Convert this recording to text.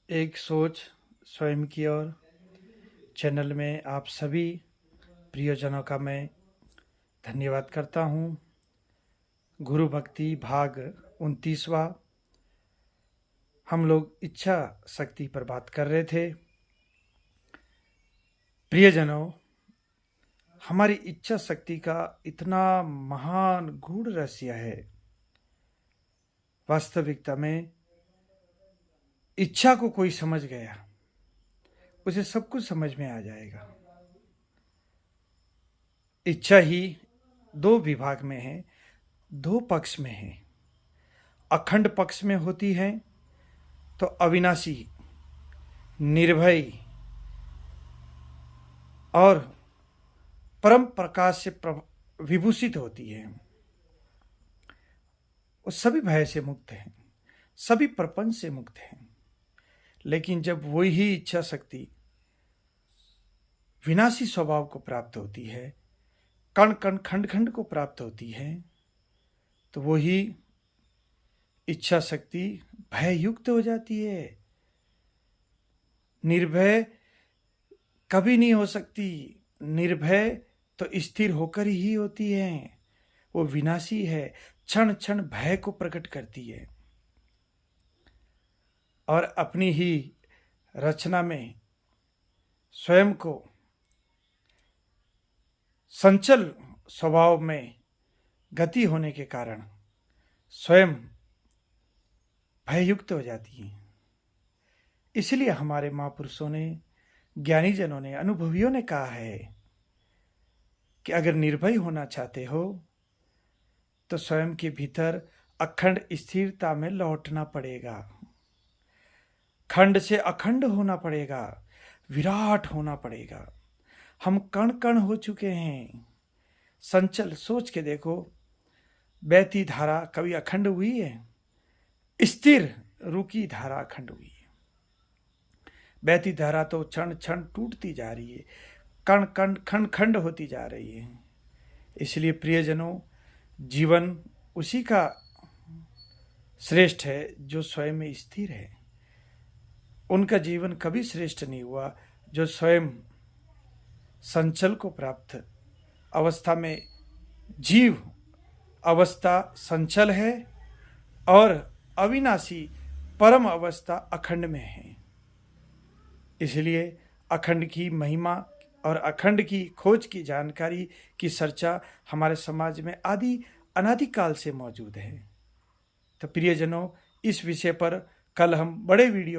एक सोच स्वयं की ओर चैनल में आप सभी प्रियजनों का मैं धन्यवाद करता हूँ। गुरु भक्ति भाग 29वां हम लोग इच्छा शक्ति पर बात कर रहे थे। प्रियजनों, हमारी इच्छा शक्ति का इतना महान गूढ़ रहस्य है। वास्तविकता में इच्छा को कोई समझ गया, उसे सब कुछ समझ में आ जाएगा। इच्छा ही दो विभाग में है, दो पक्ष में है। अखंड पक्ष में होती है तो अविनाशी, निर्भय और परम प्रकाश से विभूषित होती है। वो सभी भय से मुक्त हैं, सभी प्रपंच से मुक्त हैं। लेकिन जब वही इच्छा शक्ति विनाशी स्वभाव को प्राप्त होती है, कण कण खंड खंड को प्राप्त होती है, तो वही इच्छा शक्ति भय युक्त हो जाती है। निर्भय कभी नहीं हो सकती। निर्भय तो स्थिर होकर ही होती है। वो विनाशी है, क्षण क्षण भय को प्रकट करती है और अपनी ही रचना में स्वयं को संचल स्वभाव में गति होने के कारण स्वयं भययुक्त हो जाती है। इसलिए हमारे महापुरुषों ने, ज्ञानी जनों ने, अनुभवियों ने कहा है कि अगर निर्भय होना चाहते हो तो स्वयं के भीतर अखंड स्थिरता में लौटना पड़ेगा। खंड से अखंड होना पड़ेगा, विराट होना पड़ेगा। हम कण कण हो चुके हैं, संचल। सोच के देखो, बहती धारा कभी अखंड हुई है? स्थिर रुकी धारा अखंड हुई है। बहती धारा तो क्षण क्षण टूटती जा रही है, कण कण खंड खंड होती जा रही है। इसलिए प्रियजनों, जीवन उसी का श्रेष्ठ है जो स्वयं में स्थिर है। उनका जीवन कभी श्रेष्ठ नहीं हुआ जो स्वयं संचल को प्राप्त अवस्था में, जीव अवस्था संचल है और अविनाशी परम अवस्था अखंड में है। इसलिए अखंड की महिमा और अखंड की खोज की जानकारी की चर्चा हमारे समाज में आदि अनादिकाल से मौजूद है। तो प्रियजनों, इस विषय पर कल हम बड़े वीडियो